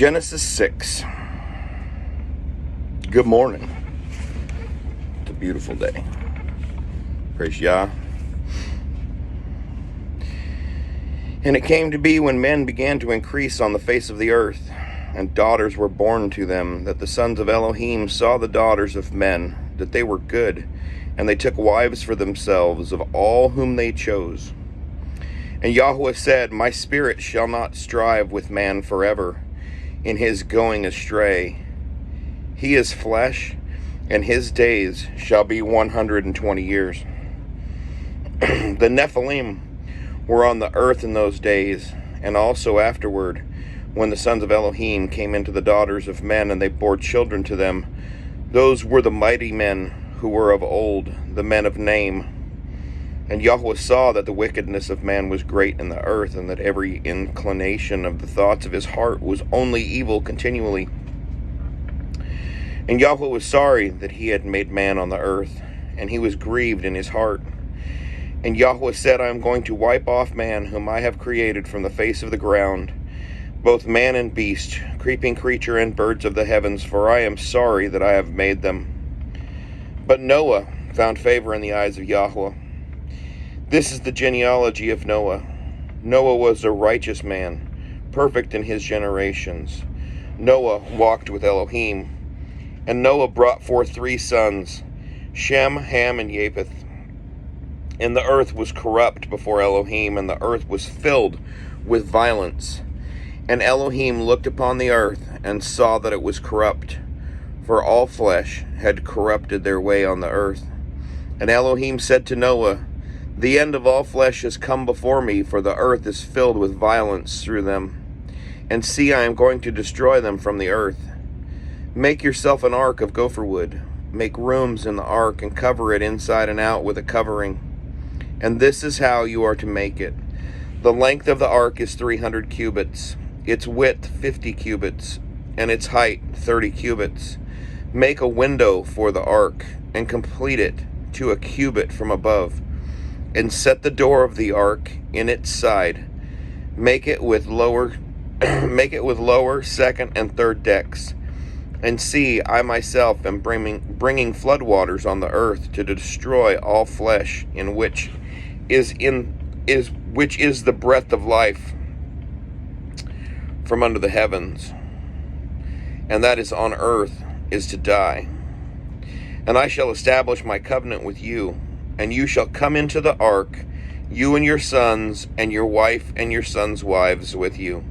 Genesis 6. Good morning. It's a beautiful day. Praise Yah. And it came to be when men began to increase on the face of the earth, and daughters were born to them, that the sons of Elohim saw the daughters of men, that they were good, and they took wives for themselves of all whom they chose. And Yahweh said, My spirit shall not strive with man forever, in his going astray. He is flesh, and his days shall be 120 years. The Nephilim were on the earth in those days, and also afterward, when the sons of Elohim came into the daughters of men, and they bore children to them. Those were the mighty men who were of old, the men of name. And Yahweh saw that the wickedness of man was great in the earth, and that every inclination of the thoughts of his heart was only evil continually. And Yahweh was sorry that he had made man on the earth, and he was grieved in his heart. And Yahweh said, I am going to wipe off man whom I have created from the face of the ground, both man and beast, creeping creature and birds of the heavens, for I am sorry that I have made them. But Noah found favor in the eyes of Yahweh. This is the genealogy of Noah. Noah was a righteous man, perfect in his generations. Noah walked with Elohim. And Noah brought forth 3 sons, Shem, Ham, and Japheth. And the earth was corrupt before Elohim, and the earth was filled with violence. And Elohim looked upon the earth, and saw that it was corrupt, for all flesh had corrupted their way on the earth. And Elohim said to Noah, The end of all flesh has come before me, for the earth is filled with violence through them. And see, I am going to destroy them from the earth. Make yourself an ark of gopher wood. Make rooms in the ark, and cover it inside and out with a covering. And this is how you are to make it. The length of the ark is 300 cubits, its width 50 cubits, and its height 30 cubits. Make a window for the ark, and complete it to a cubit from above. And set the door of the ark in its side. Make it with lower, second, and third decks. And see, I myself am bringing floodwaters on the earth to destroy all flesh, in which is the breath of life from under the heavens, and that is on earth is to die. And I shall establish my covenant with you, and you shall come into the ark, you and your sons, and your wife and your sons' wives with you.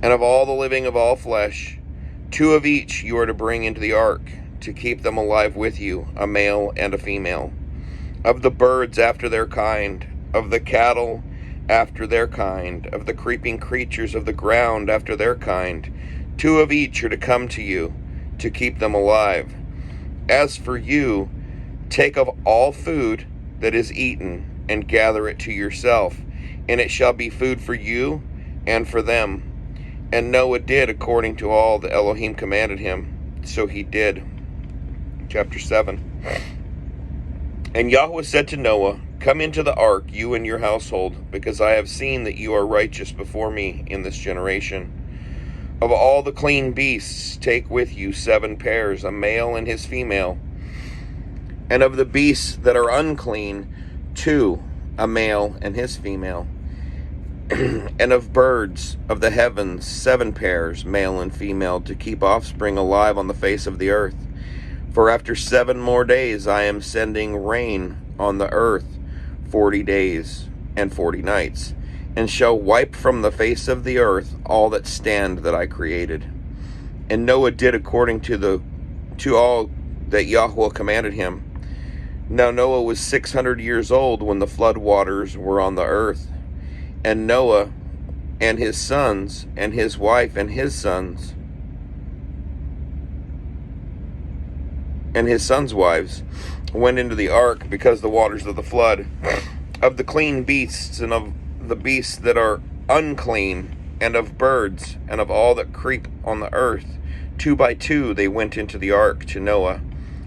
And of all the living of all flesh, 2 of each you are to bring into the ark, to keep them alive with you, a male and a female. Of the birds after their kind, of the cattle after their kind, of the creeping creatures of the ground after their kind, 2 of each are to come to you, to keep them alive. As for you, take of all food that is eaten, and gather it to yourself, and it shall be food for you and for them. And Noah did according to all that Elohim commanded him, so he did. Chapter 7. And Yahweh said to Noah, Come into the ark, you and your household, because I have seen that you are righteous before me in this generation. Of all the clean beasts, take with you 7 pairs, a male and his female. And of the beasts that are unclean, 2, a male and his female. And of birds of the heavens, 7 pairs, male and female, to keep offspring alive on the face of the earth. For after 7 more days I am sending rain on the earth 40 days and 40 nights, and shall wipe from the face of the earth all that stand that I created. And Noah did according to all that Yahweh commanded him. Now Noah was 600 years old when the flood waters were on the earth. And Noah and his sons and his wife and his sons and his sons' wives went into the ark because the waters of the flood. Of the clean beasts and of the beasts that are unclean, and of birds and of all that creep on the earth, 2 by 2 they went into the ark to Noah,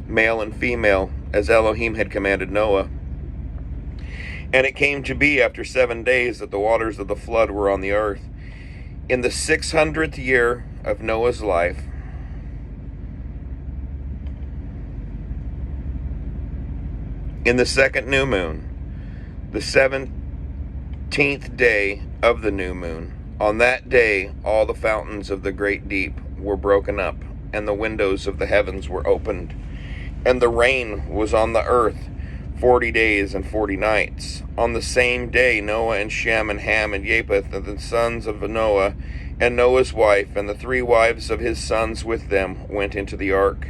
male and female, as Elohim had commanded Noah. And it came to be after 7 days that the waters of the flood were on the earth. In the 600th year of Noah's life, in the second new moon, the 17th day of the new moon, on that day all the fountains of the great deep were broken up, and the windows of the heavens were opened, and the rain was on the earth 40 days and 40 nights. On the same day Noah and Shem and Ham and Japheth, and the sons of Noah, and Noah's wife, and the 3 wives of his sons with them, went into the ark.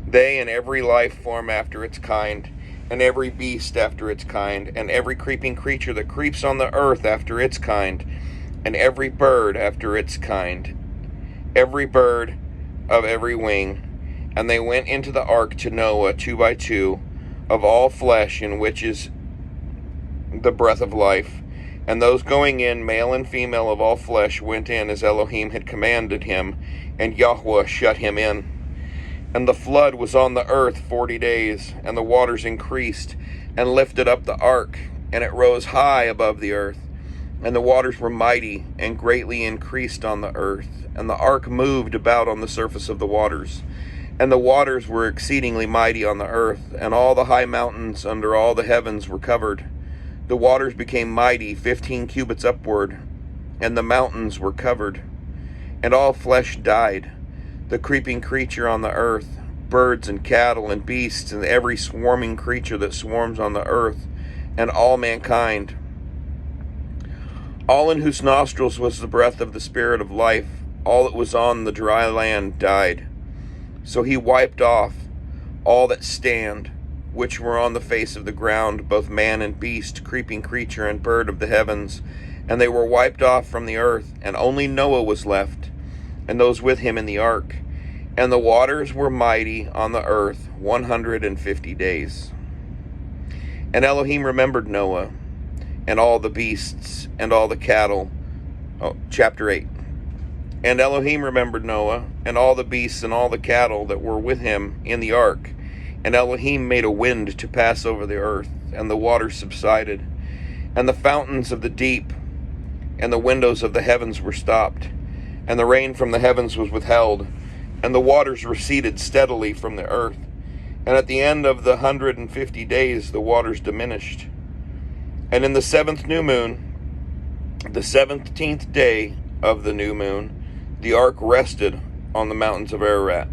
They and every life form after its kind, and every beast after its kind, and every creeping creature that creeps on the earth after its kind, and every bird after its kind, every bird of every wing. And they went into the ark to Noah 2 by 2, of all flesh, in which is the breath of life. And those going in, male and female of all flesh, went in as Elohim had commanded him, and Yahweh shut him in. And the flood was on the earth 40 days, and the waters increased, and lifted up the ark, and it rose high above the earth. And the waters were mighty, and greatly increased on the earth. And the ark moved about on the surface of the waters. And the waters were exceedingly mighty on the earth, and all the high mountains under all the heavens were covered. The waters became mighty 15 cubits upward, and the mountains were covered. And all flesh died, the creeping creature on the earth, birds and cattle and beasts, and every swarming creature that swarms on the earth, and all mankind. All in whose nostrils was the breath of the Spirit of life, all that was on the dry land died. So he wiped off all that stand, which were on the face of the ground, both man and beast, creeping creature and bird of the heavens, and they were wiped off from the earth, and only Noah was left, and those with him in the ark. And the waters were mighty on the earth 150 days. And Elohim remembered Noah, and all the beasts, and all the cattle. Chapter 8. And Elohim remembered Noah, and all the beasts, and all the cattle that were with him in the ark. And Elohim made a wind to pass over the earth, and the waters subsided. And the fountains of the deep and the windows of the heavens were stopped. And the rain from the heavens was withheld, and the waters receded steadily from the earth. And at the end of the 150 days the waters diminished. And in the 7th new moon, the 17th day of the new moon, the ark rested on the mountains of Ararat.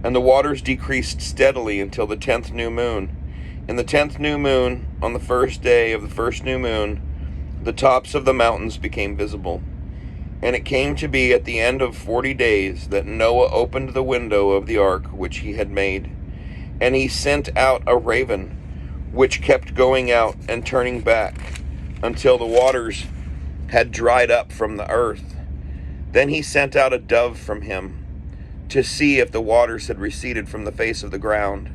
And the waters decreased steadily until the 10th new moon. In the 10th new moon, on the first day of the first new moon, the tops of the mountains became visible. And it came to be at the end of 40 days that Noah opened the window of the ark which he had made. And he sent out a raven, which kept going out and turning back until the waters had dried up from the earth. Then he sent out a dove from him to see if the waters had receded from the face of the ground.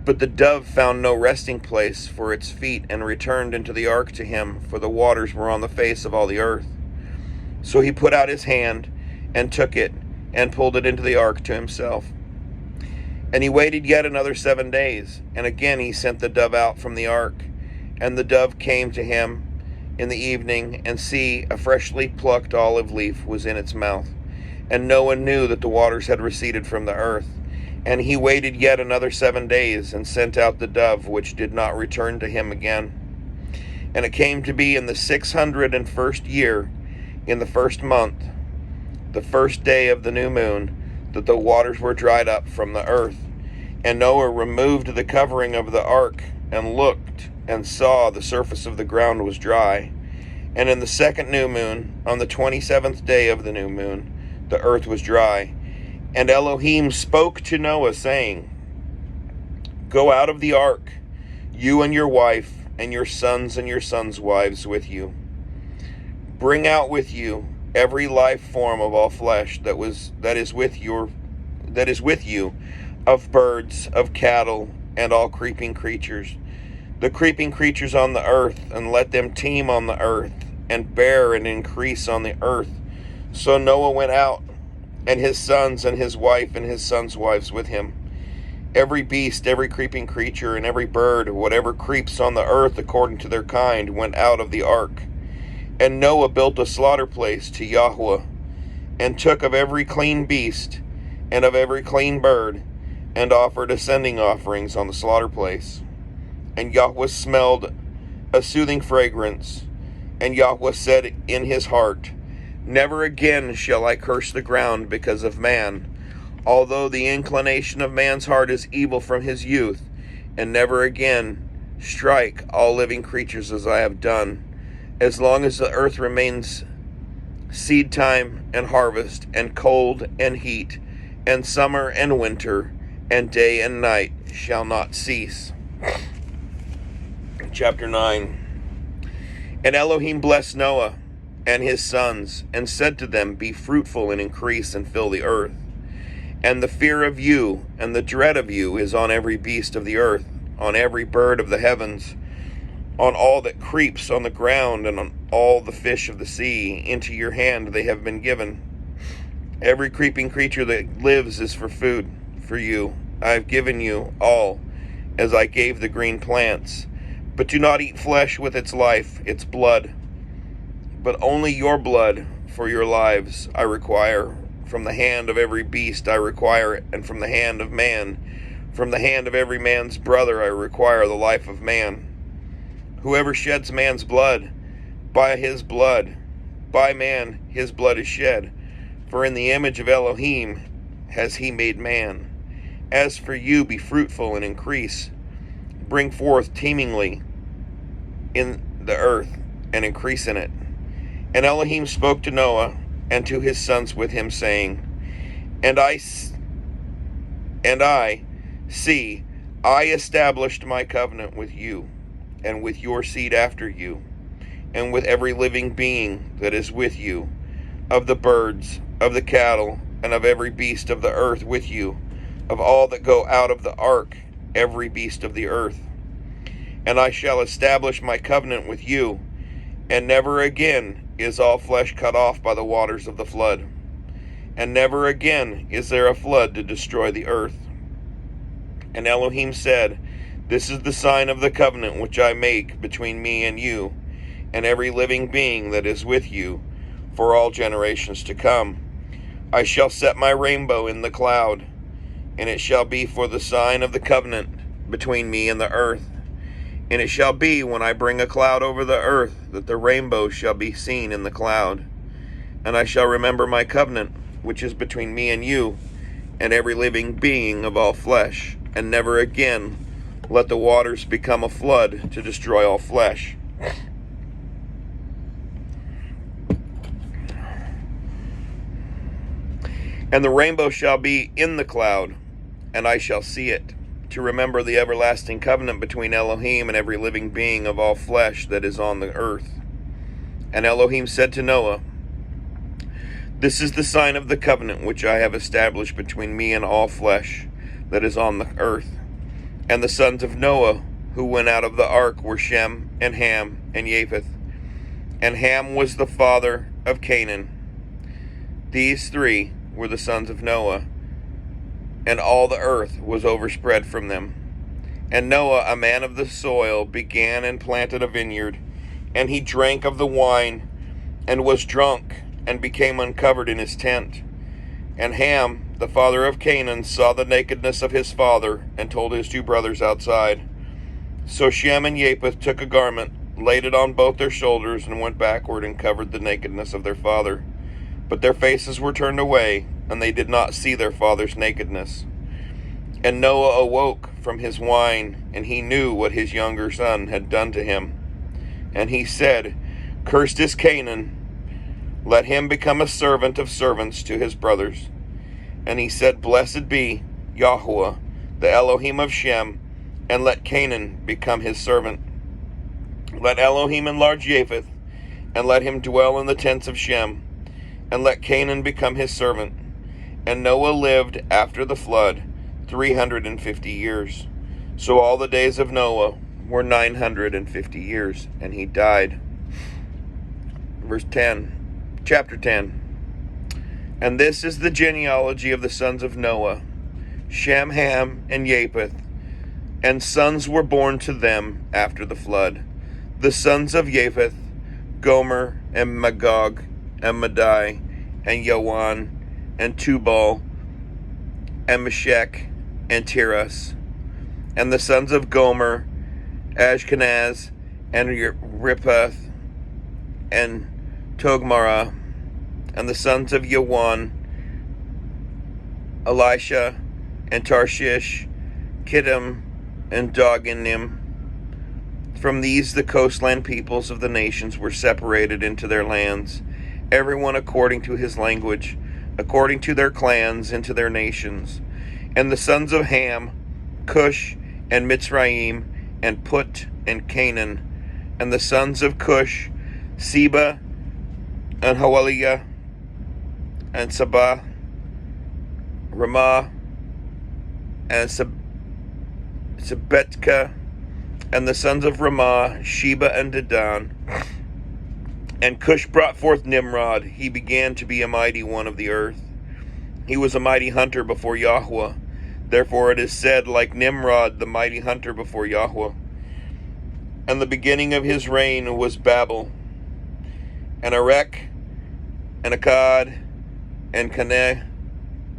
But the dove found no resting place for its feet, and returned into the ark to him, for the waters were on the face of all the earth. So he put out his hand and took it, and pulled it into the ark to himself. And he waited yet another 7 days, and again he sent the dove out from the ark. And the dove came to him in the evening, and see, a freshly plucked olive leaf was in its mouth. And Noah knew that the waters had receded from the earth. And he waited yet another 7 days, and sent out the dove, which did not return to him again. And it came to be in the 601st year, in the 1st month, the 1st day of the new moon, that the waters were dried up from the earth. And Noah removed the covering of the ark, and looked, and saw the surface of the ground was dry. And in the 2nd new moon, on the 27th day of the new moon, the earth was dry. And Elohim spoke to Noah, saying, Go out of the ark, you and your wife, and your sons and your sons' wives with you. Bring out with you every life form of all flesh that is with you, of birds, of cattle, and all creeping creatures, the creeping creatures on the earth, and let them teem on the earth, and bear and increase on the earth. So Noah went out, and his sons and his wife and his sons' wives with him. Every beast, every creeping creature, and every bird, whatever creeps on the earth according to their kind, went out of the ark. And Noah built a slaughter place to Yahweh, and took of every clean beast, and of every clean bird, and offered ascending offerings on the slaughter place. And Yahweh smelled a soothing fragrance, and Yahweh said in his heart, Never again shall I curse the ground because of man, although the inclination of man's heart is evil from his youth, and never again strike all living creatures as I have done, as long as the earth remains seed time and harvest, and cold and heat, and summer and winter, and day and night shall not cease. Chapter 9. And Elohim blessed Noah and his sons, and said to them, Be fruitful and increase and fill the earth. And the fear of you and the dread of you is on every beast of the earth, on every bird of the heavens, on all that creeps on the ground, and on all the fish of the sea. Into your hand they have been given. Every creeping creature that lives is for food for you. I have given you all, as I gave the green plants. But do not eat flesh with its life, its blood, but only your blood for your lives I require. From the hand of every beast I require it, and from the hand of man, from the hand of every man's brother I require the life of man. Whoever sheds man's blood, by man his blood is shed. For in the image of Elohim has he made man. As for you, be fruitful and increase. Bring forth teemingly in the earth, and increase in it. And Elohim spoke to Noah and to his sons with him, saying, And I see, I established my covenant with you, and with your seed after you, and with every living being that is with you, of the birds, of the cattle, and of every beast of the earth with you, of all that go out of the ark, every beast of the earth. And I shall establish my covenant with you, and never again is all flesh cut off by the waters of the flood, and never again is there a flood to destroy the earth. And Elohim said, This is the sign of the covenant which I make between me and you, and every living being that is with you, for all generations to come. I shall set my rainbow in the cloud, and it shall be for the sign of the covenant between me and the earth. And it shall be, when I bring a cloud over the earth, that the rainbow shall be seen in the cloud. And I shall remember my covenant, which is between me and you, and every living being of all flesh, and never again let the waters become a flood to destroy all flesh. And the rainbow shall be in the cloud, and I shall see it, to remember the everlasting covenant between Elohim and every living being of all flesh that is on the earth. And Elohim said to Noah, This is the sign of the covenant which I have established between me and all flesh that is on the earth. And the sons of Noah who went out of the ark were Shem, and Ham, and Japheth. And Ham was the father of Canaan. These three were the sons of Noah, and all the earth was overspread from them. And Noah, a man of the soil, began and planted a vineyard, and he drank of the wine, and was drunk, and became uncovered in his tent. And Ham, the father of Canaan, saw the nakedness of his father, and told his two brothers outside. So Shem and Japheth took a garment, laid it on both their shoulders, and went backward and covered the nakedness of their father. But their faces were turned away, and they did not see their father's nakedness. And Noah awoke from his wine, and he knew what his younger son had done to him. And he said, Cursed is Canaan, let him become a servant of servants to his brothers. And he said, Blessed be Yahuwah, the Elohim of Shem, and let Canaan become his servant. Let Elohim enlarge Japheth, and let him dwell in the tents of Shem, and let Canaan become his servant. And Noah lived after the flood 350 years. So all the days of Noah were 950 years, and he died. Verse 10, chapter 10. And this is the genealogy of the sons of Noah, Shem, Ham, and Japheth. And sons were born to them after the flood. The sons of Japheth, Gomer, and Magog, and Madai, and Yawan, and Tubal, and Meshech, and Tiras. And the sons of Gomer, Ashkenaz, and Riphath, and Togmarah. And the sons of Yawan, Elisha, and Tarshish, Kittim, and Doganim. From these the coastland peoples of the nations were separated into their lands, everyone according to his language, according to their clans, into their nations. And the sons of Ham, Cush, and Mitzrayim, and Put, and Canaan. And the sons of Cush, Seba, and Hawaliah, and Sabah, Ramah, and Sabetka. And the sons of Ramah, Sheba, and Dedan. And Cush brought forth Nimrod. He began to be a mighty one of the earth. He was a mighty hunter before Yahweh. Therefore it is said, like Nimrod, the mighty hunter before Yahweh. And the beginning of his reign was Babel, and Erech, and Akkad, and Calneh,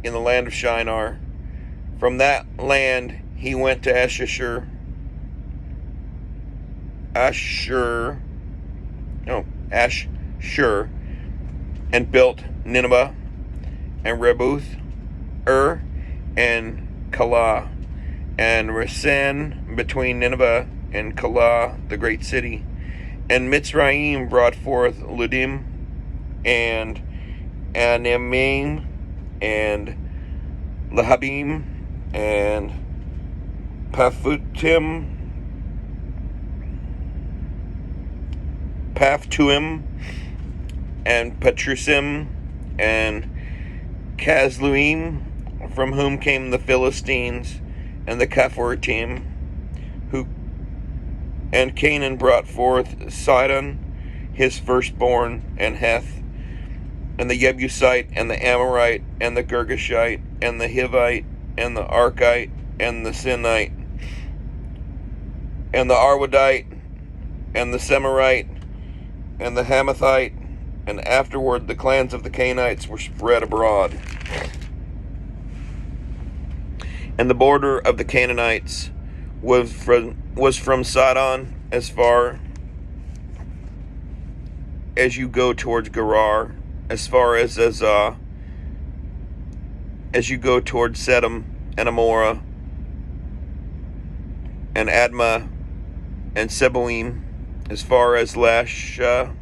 in the land of Shinar. From that land he went to Ashur, and built Nineveh, and Rebuth, and Calah, and Resen between Nineveh and Calah, the great city. And Mitzrayim brought forth Ludim, and Anamim, and Lahabim, and Paphutim, Paphtuim, and Patrusim, and Casluim, from whom came the Philistines, and the Caphoratim, and Canaan brought forth Sidon, his firstborn, and Heth, and the Jebusite, and the Amorite, and the Girgashite, and the Hivite, and the Archite, and the Sinite, and the Arwadite, and the Semirite, and the Hamathite. And afterward the clans of the Canaanites were spread abroad. And the border of the Canaanites was from Sidon as far as you go towards Gerar, as far as Azah, as you go towards Sedom, and Amorah, and Admah, and Seboim, as far as Lasha.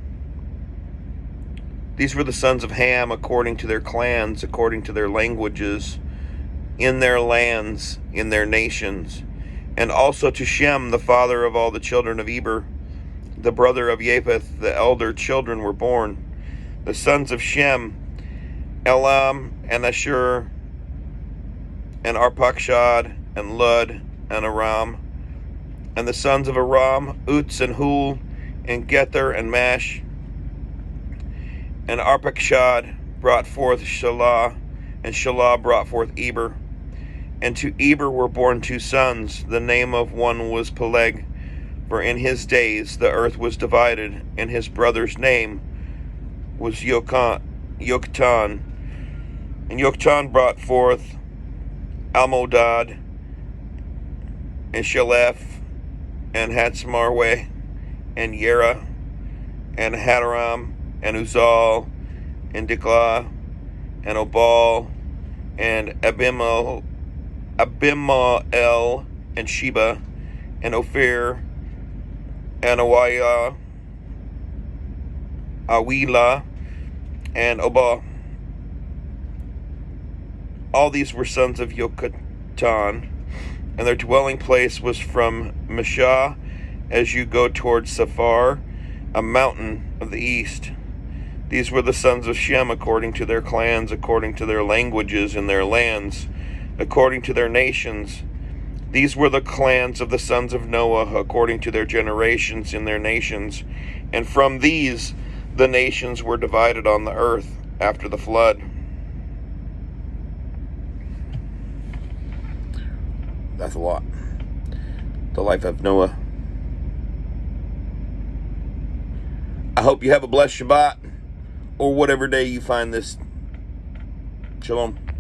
These were the sons of Ham according to their clans, according to their languages, in their lands, in their nations. And also to Shem, the father of all the children of Eber, the brother of Japheth, the elder children were born. The sons of Shem, Elam, and Ashur, and Arpachshad, and Lud, and Aram. And the sons of Aram, Uts, and Hul, and Gether, and Mash. And Arpachshad brought forth Shelah, and Shelah brought forth Eber. And to Eber were born two sons. The name of one was Peleg, for in his days the earth was divided, and his brother's name was Yoktan. And Yoktan brought forth Almodad, and Sheleph, and Hatzmarweh, and Yera, and Hadaram, and Uzal, and Diklah, and Obal, and Abimael, and Sheba, and Ophir, and Awilah, and Obal. All these were sons of Yoktan, and their dwelling place was from Meshah as you go towards Saphar, a mountain of the east. These were the sons of Shem according to their clans, according to their languages in their lands, according to their nations. These were the clans of the sons of Noah according to their generations in their nations. And from these the nations were divided on the earth after the flood. That's a lot. The life of Noah. I hope you have a blessed Shabbat or whatever day you find this. Shalom.